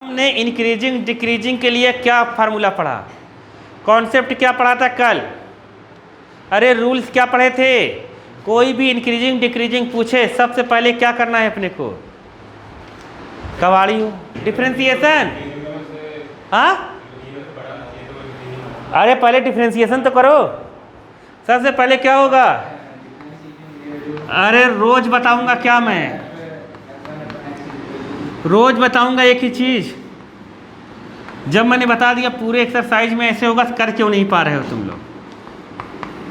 हमने increasing decreasing के लिए क्या फार्मूला पढ़ा, कॉन्सेप्ट क्या पढ़ा था कल? अरे रूल्स क्या पढ़े थे? कोई भी इंक्रीजिंग डिक्रीजिंग पूछे सबसे पहले क्या करना है अपने को? कबाड़ी हो डिफ्रेंसिएशन। हाँ, अरे पहले डिफ्रेंसिएशन तो करो। सबसे पहले क्या होगा? अरे रोज बताऊंगा क्या मैं, रोज बताऊंगा एक ही चीज। जब मैंने बता दिया पूरे एक्सरसाइज में ऐसे होगा, कर क्यों नहीं पा रहे हो तुम लोग?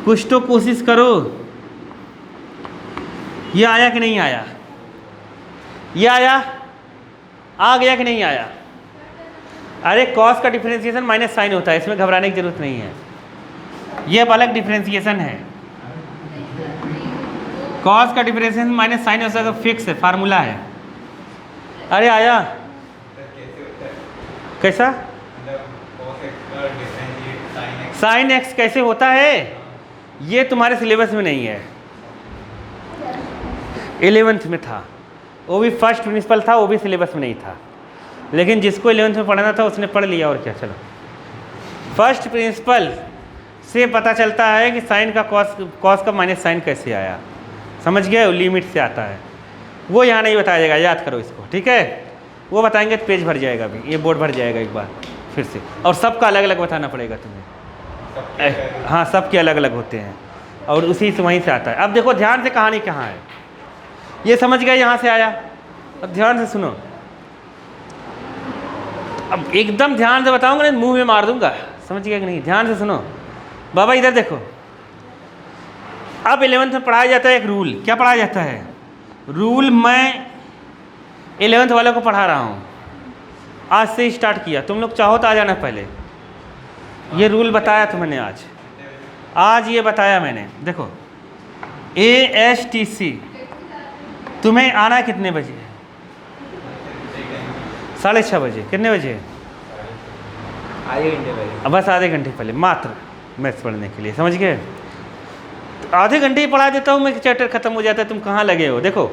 कुछ तो कोशिश करो। ये आया कि नहीं आया? ये आया, आ गया कि नहीं आया? अरे कॉस का डिफरेंशिएशन माइनस साइन होता है, इसमें घबराने की जरूरत नहीं है। ये अलग डिफरेंशिएशन है। कॉस का डिफरेंशिएशन माइनस साइन हो सकता है, फिक्स है, फार्मूला है। अरे आया कैसा? साइन एक्स कैसे होता है? ये तुम्हारे सिलेबस में नहीं है, 11th में था, वो भी फर्स्ट प्रिंसिपल था, वो भी सिलेबस में नहीं था। लेकिन जिसको 11th में पढ़ना था उसने पढ़ लिया, और क्या। चलो, फर्स्ट प्रिंसिपल से पता चलता है कि साइन का कॉस का माइनस साइन कैसे आया। समझ गए? लिमिट से आता है, वो यहाँ नहीं बताया जाएगा, याद करो इसको, ठीक है? वो बताएंगे तो पेज भर जाएगा, अभी ये बोर्ड भर जाएगा एक बार फिर से, और सबका अलग अलग बताना पड़ेगा तुम्हें। हाँ, सबके अलग अलग होते हैं, और उसी से वहीं से आता है। अब देखो ध्यान से, कहानी कहाँ है ये समझ गए, यहाँ से आया। अब ध्यान से सुनो, अब एकदम ध्यान से बताऊंगा नहीं मुंह में मार दूंगा, समझ गया कि नहीं? ध्यान से सुनो बाबा, इधर देखो। अब 11th में पढ़ाया जाता है एक रूल। क्या पढ़ाया जाता है? रूल मैं 11th वालों को पढ़ा रहा हूँ, आज से स्टार्ट किया। तुम लोग चाहो तो आ जाना पहले। ये रूल बताया था मैंने आज ये बताया मैंने। देखो ASTC तुम्हें आना है कितने बजे? 6:30 बजे। कितने बजे? आधे घंटे पहले। बस आधे घंटे पहले मात्र मैथ्स पढ़ने के लिए, समझ गए? आधे घंटे ही पढ़ा देता हूँ मैं, चैप्टर खत्म हो जाता है। तुम कहाँ लगे हो? देखो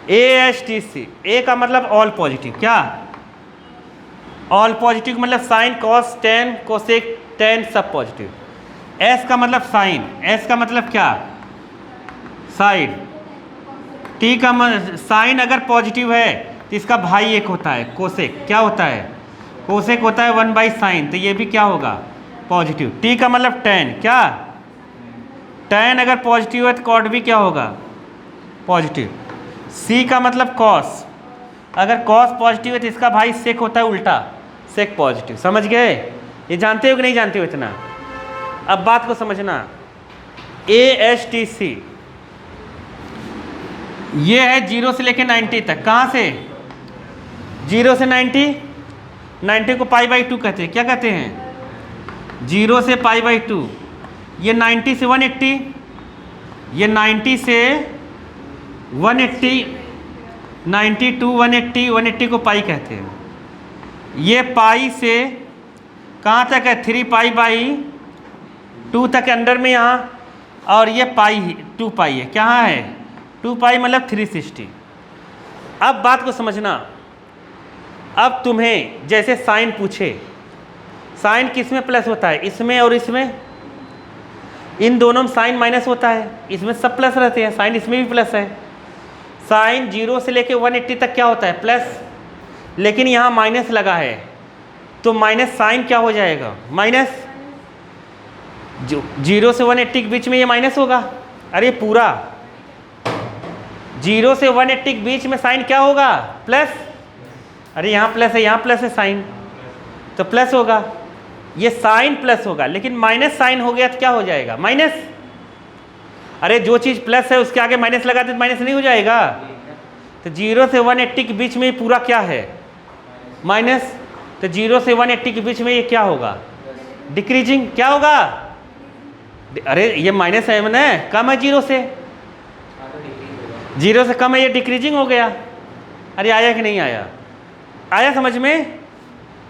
ASTC, ए का मतलब ऑल पॉजिटिव। क्या ऑल पॉजिटिव? मतलब sine cos tan cosec ten सब पॉजिटिव। एस का मतलब साइन, एस का मतलब क्या? साइन। टी का साइन अगर पॉजिटिव है तो इसका भाई एक होता है कोसेक। क्या होता है? कोसेक होता है 1/sin, तो ये भी क्या होगा? पॉजिटिव। टी का मतलब टेन। क्या? टेन अगर पॉजिटिव है तो कॉट भी क्या होगा? पॉजिटिव। सी का मतलब कॉस, अगर कॉस पॉजिटिव है तो इसका भाई सेक होता है उल्टा, सेक पॉजिटिव। समझ गए? ये जानते हो कि नहीं जानते हो इतना? अब बात को समझना। ASTC ये है 0 से लेकर 90 तक। कहाँ से? 0 से 90, 90 को π/2 कहते हैं। क्या कहते हैं? 0 से π/2। ये 90 से 180, ये 90 से 180, 90 to 180, 180 को पाई कहते हैं। ये पाई से कहाँ तक है? 3π/2 तक अंदर में यहाँ, और ये पाई 2 पाई है। क्या है? 2 पाई मतलब 360। अब बात को समझना। अब तुम्हें जैसे साइन पूछे, साइन किस में प्लस होता है? इसमें और इसमें। इन दोनों में साइन माइनस होता है, इसमें सब प्लस रहते हैं। साइन इसमें भी प्लस है। साइन 0 से लेके 180 तक क्या होता है? प्लस। लेकिन यहाँ माइनस लगा है, तो माइनस साइन क्या हो जाएगा? माइनस। जो 0 से 180 के बीच में ये माइनस होगा। अरे पूरा 0 से 180 के बीच में साइन क्या होगा? प्लस। अरे यहाँ प्लस है, यहाँ प्लस है, साइन तो प्लस होगा। ये साइन प्लस होगा, लेकिन माइनस साइन हो गया तो क्या हो जाएगा? माइनस। अरे जो चीज़ प्लस है उसके आगे माइनस लगाते तो माइनस नहीं हो जाएगा? तो 0 से 180 के बीच में पूरा क्या है? माइनस। तो 0 से 180 के बीच में ये क्या होगा? डिक्रीजिंग। क्या होगा? अरे ये माइनस है ना, कम है 0 से, 0 से कम है, ये डिक्रीजिंग हो गया। अरे आया कि नहीं आया? आया समझ में?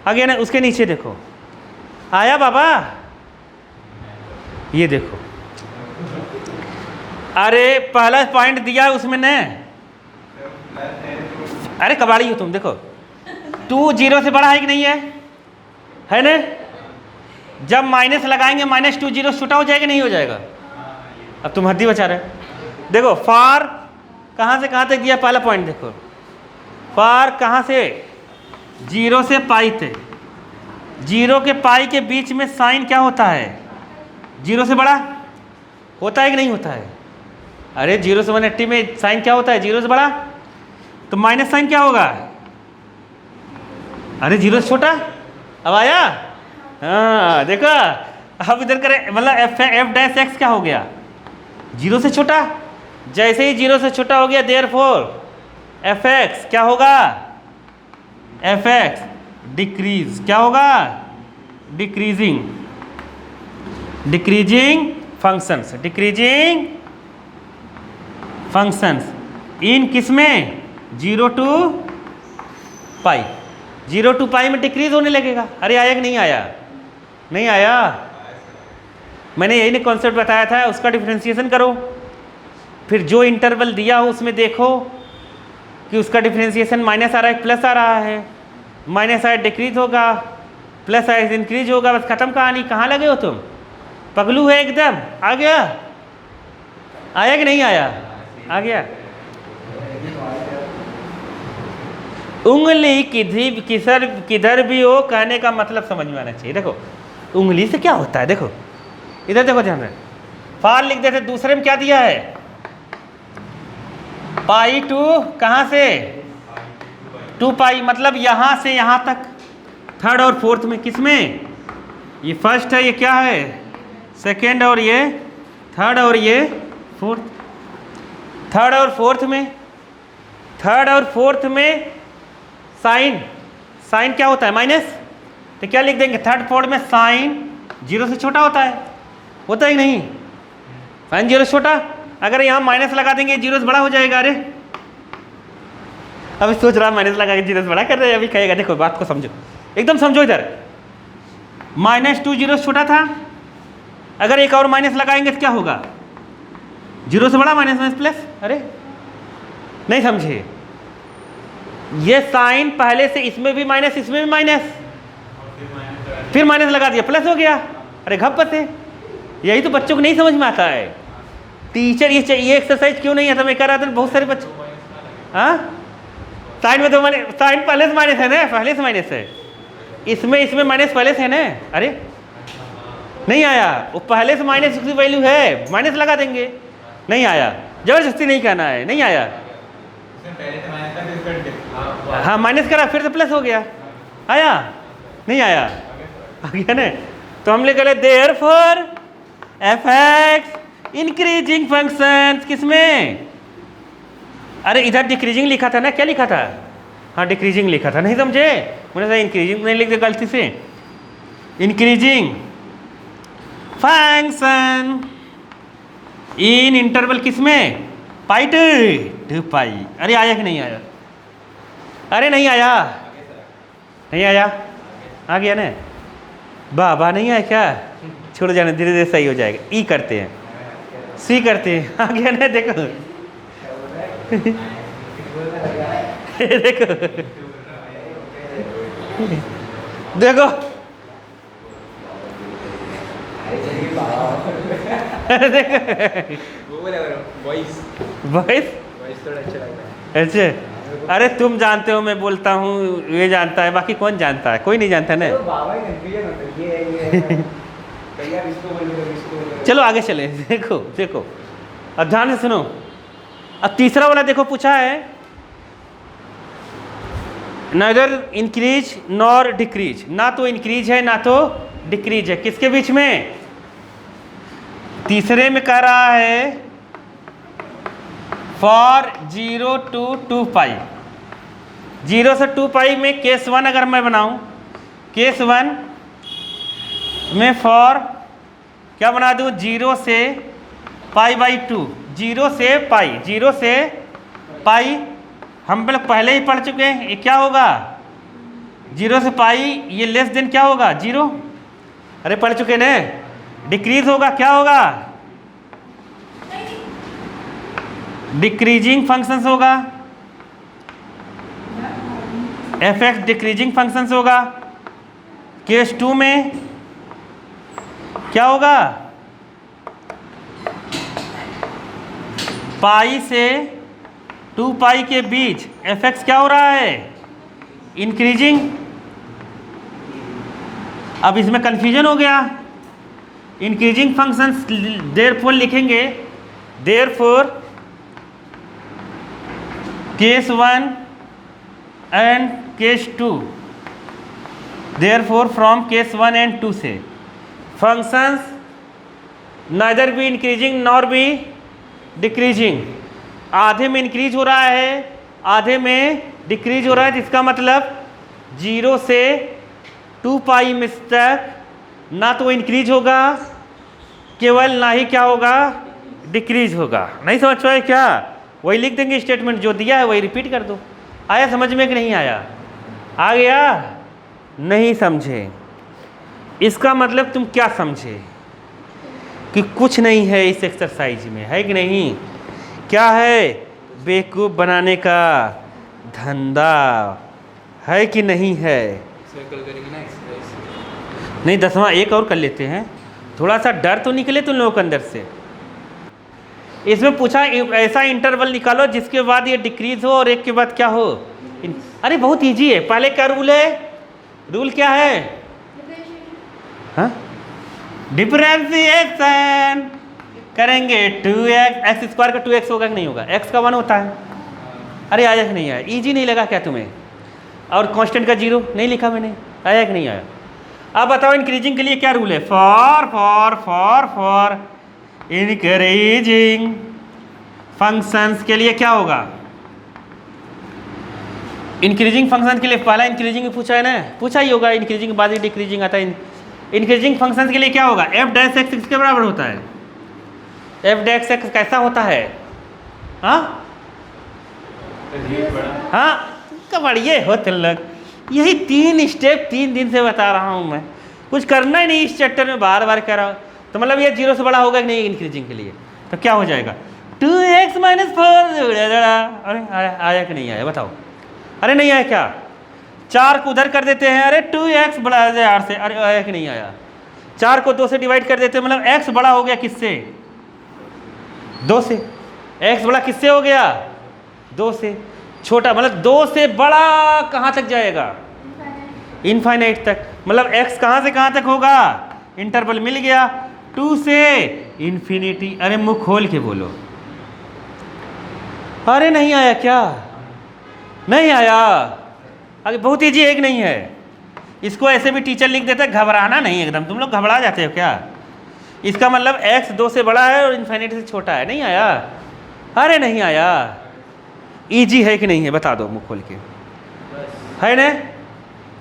आ गया ना? उसके नीचे देखो, आया बाबा? ये देखो, अरे पहला पॉइंट दिया उसमें न। अरे कबाड़ी हो तुम, देखो 2 0 से बड़ा है कि नहीं है ना? जब माइनस लगाएंगे -2 0 छोटा हो जाएगा नहीं हो जाएगा? अब तुम हद्दी बचा रहे हो। देखो फार कहाँ से कहाँ तक दिया, पहला पॉइंट देखो, फार कहाँ से 0 से पाई थे, 0 के पाई के बीच में साइन क्या होता है, 0 से बड़ा होता है कि नहीं होता है? अरे 0 से 180 में साइन क्या होता है, 0 से बड़ा, तो माइनस साइन क्या होगा, अरे 0 से छोटा। अब आया? हाँ देखो, अब इधर करें, मतलब एफ डैश एक्स क्या हो गया, 0 से छोटा। जैसे ही 0 से छोटा हो गया देयरफॉर एफ एक्स क्या होगा, एफ एक्स डिक्रीज, क्या होगा, decreasing, decreasing functions, decreasing functions in किसमें, 0 to पाई, 0 to पाई में डिक्रीज होने लगेगा। अरे आया कि नहीं आया? नहीं आया? मैंने यही नहीं कॉन्सेप्ट बताया था, उसका डिफरेंशिएशन करो, फिर जो इंटरवल दिया हो उसमें देखो कि उसका डिफरेंशिएशन माइनस आ रहा है प्लस आ रहा है, माइनस आया डिक्रीज होगा, प्लस आया इंक्रीज होगा, बस खत्म कहानी। कहाँ लगे हो तुम, पगलू है एकदम। आ गया? आया कि नहीं आया? आ गया। उंगली किधर भी हो, कहने का मतलब समझ में आना चाहिए। देखो उंगली से क्या होता है, देखो इधर देखो ध्यान में, फार लिख देते, दूसरे में क्या दिया है, पाई टू, कहाँ से 2 पाई, मतलब यहाँ से यहाँ तक, थर्ड और फोर्थ में, किसमें, ये फर्स्ट है, ये क्या है सेकेंड, और ये थर्ड, और ये फोर्थ। थर्ड और फोर्थ में, थर्ड और फोर्थ में साइन, साइन क्या होता है, माइनस, तो क्या लिख देंगे, थर्ड फोर्थ में साइन 0 से छोटा होता है, होता है कि नहीं, साइन 0 से छोटा। अगर यहाँ माइनस लगा देंगे 0 से बड़ा हो जाएगा। अरे अभी सोच रहा माइनस लगा के 0 से बड़ा कर रहे हैं, अभी कहेगा, देखो बात को समझो, एकदम समझो इधर, -2 0 से छोटा था, अगर एक और माइनस लगाएंगे तो क्या होगा, 0 से बड़ा माइनस माइनस प्लस। अरे नहीं समझे, ये साइन पहले से इसमें भी माइनस, इसमें भी माइनस, फिर माइनस लगा दिया प्लस हो गया। अरे घप्पत है, यही तो बच्चों को नहीं समझ में आता है। टीचर ये एक्सरसाइज क्यों नहीं आता, मैं कह रहा था बहुत सारे बच्चे, हाँ साइन में तो साइन पहले से माइनस है ना, पहले से माइनस है, इसमें माइनस पहले से है ना। अरे नहीं आया, वो पहले से माइनस की वैल्यू है, माइनस लगा देंगे। नहीं आया, जबरदस्ती नहीं कहना है, नहीं आया, हाँ माइनस करा फिर से प्लस हो गया। आया? नहीं आया? आ गया ना। तो हम लिख रहे therefore F x increasing functions, किसमें, अरे इधर डिक्रीजिंग लिखा था ना, क्या लिखा था, हाँ डिक्रीजिंग लिखा था, नहीं समझे, मैंने इंक्रीजिंग नहीं लिख दिया गलती से, इंक्रीजिंग फंक्शन इन इंटरवल किसमें, पाई टू पाई। अरे आया कि नहीं आया? अरे नहीं आया, नहीं आया, आ गया ना, बाबा नहीं आया क्या, छोड़ जाने, धीरे धीरे सही हो जाएगा। ई करते हैं, सी करते हैं, आ गया ना, देखो देखो देखो वॉइस थोड़ा अच्छा लग रहा है। अच्छा, अरे तुम जानते हो, मैं बोलता हूँ, ये जानता है, बाकी कौन जानता है, कोई नहीं जानता ना। चलो आगे चले, देखो देखो अब ध्यान से सुनो। अब तीसरा वाला देखो, पूछा है नाइदर इंक्रीज नॉर डिक्रीज, ना तो इंक्रीज है ना तो डिक्रीज है, किसके बीच में, तीसरे में कह रहा है फॉर 0 to 2 पाई, 0 से 2 पाई में केस 1 अगर मैं बनाऊं, केस 1 में फॉर क्या बना दूं, 0 से π/2, 0 से पाई, 0 से पाई हम लोग पहले ही पढ़ चुके हैं, ये क्या होगा, 0 से पाई, ये लेस देन क्या होगा, 0, अरे पढ़ चुके ना, डिक्रीज होगा, क्या होगा, डिक्रीजिंग फंक्शंस होगा, एफ एक्स डिक्रीजिंग फंक्शंस होगा। केस 2 में क्या होगा, पाई से 2 पाई के बीच एफ एक्स क्या हो रहा है, इंक्रीजिंग। अब इसमें कंफ्यूजन हो गया, इंक्रीजिंग फंक्शंस देयरफॉर लिखेंगे, therefore case 1 and case 2, therefore from case 1 and 2 से functions neither be increasing nor be decreasing. आधे में इंक्रीज हो रहा है, आधे में डिक्रीज हो रहा है, जिसका मतलब 0 से 2 पाई में तक ना तो इंक्रीज होगा केवल, ना ही क्या होगा, डिक्रीज होगा। नहीं समझ पाए क्या, वही लिख देंगे, स्टेटमेंट जो दिया है वही रिपीट कर दो। आया समझ में कि नहीं आया, आ गया, नहीं समझे, इसका मतलब तुम क्या समझे कि कुछ नहीं है इस एक्सरसाइज में, है कि नहीं, क्या है, बेवकूफ़ बनाने का धंधा, है कि नहीं है। सर्कल करेंगे ना एक्सरसाइज। नहीं 10वां एक और कर लेते हैं, थोड़ा सा डर तो निकले तुम लोगों के अंदर से। इसमें पूछा ऐसा इंटरवल निकालो जिसके बाद ये डिक्रीज हो और एक के बाद क्या हो। अरे बहुत इजी है, पहले क्या रूल है, रूल क्या है, हाँ, डिफरेंशिएशन करेंगे 2x, एक्स स्क्वायर का 2x होगा कि नहीं होगा, x का 1 होता है। अरे आया कि नहीं आया, इजी नहीं लगा क्या तुम्हें, और कांस्टेंट का 0 नहीं लिखा मैंने, आया कि नहीं आया। अब बताओ इंक्रीजिंग के लिए क्या रूल है, फॉर इंक्रीजिंग फंक्शंस के लिए क्या होगा, इंक्रीजिंग फंक्शन के लिए पहला इंक्रीजिंग पूछा है ना, पूछा ही होगा, इंक्रीजिंग के बाद ही डिक्रीजिंग आता है। इंक्रीजिंग फंक्शन के लिए क्या होगा, एफ डैश एक्स किसके बराबर होता है, एफ डैश एक्स कैसा होता है, हाँ हाँ कबड़िए हो तुम लोग, यही 3 स्टेप 3 दिन से बता रहा हूँ मैं, कुछ करना ही नहीं इस चैप्टर में, बार बार कह रहा हूँ। तो मतलब ये 0 से बड़ा होगा कि नहीं इंक्रीजिंग के लिए, तो क्या हो जाएगा 2x - 4। अरे आया कि नहीं आया बताओ, अरे नहीं आया क्या, 4 को उधर कर देते हैं, अरे 2x बड़ा है 8 से, अरे आया कि नहीं आया। 4 को 2 से डिवाइड कर देते हैं, मतलब x बड़ा हो गया किससे, 2 से। x बड़ा किससे हो गया, 2 से। छोटा मतलब 2 से बड़ा कहाँ तक जाएगा, इनफाइनाइट तक। मतलब x कहाँ से कहाँ तक होगा, इंटरवल मिल गया, 2 से इन्फिनिटी। अरे मुंह खोल के बोलो, अरे नहीं आया क्या, नहीं आया। अरे बहुत ईजी है कि नहीं है, इसको ऐसे भी टीचर लिख देता है, घबराना नहीं एकदम, तुम लोग घबरा जाते हो क्या। इसका मतलब x 2 से बड़ा है और इन्फिनिटी से छोटा है, नहीं आया, अरे नहीं आया। इजी है कि नहीं है बता दो मुँह खोल के, है ना।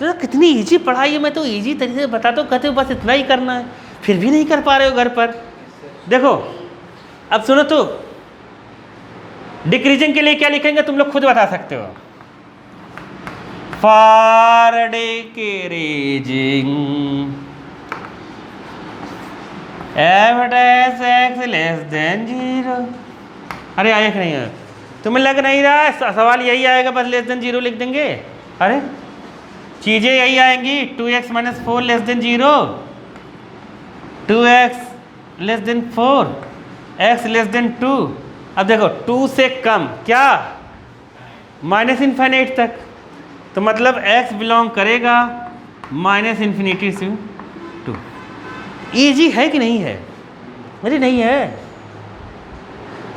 तो कितनी इजी पढ़ाई है, मैं तो इजी तरीके से बताता हूँ, कहते हो बस इतना ही करना है, फिर भी नहीं कर पा रहे हो घर पर। देखो अब सुनो, तो डिक्रीजिंग के लिए क्या लिखेंगे तुम लोग खुद बता सकते हो, for decreasing F dash x less than 0। अरे आया कि नहीं आया, तुम्हें लग नहीं रहा है सवाल यही आएगा, बस लेस देन 0 लिख देंगे। अरे चीज़ें यही आएंगी, 2x - 4 less than 0, 2x less than 4, x less than 2। अब देखो 2 से कम क्या, माइनस इन्फिनिटी तक, तो मतलब x बिलोंग करेगा -∞ से 2। ईजी है कि नहीं है, अरे नहीं है।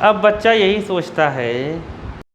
अब बच्चा यही सोचता है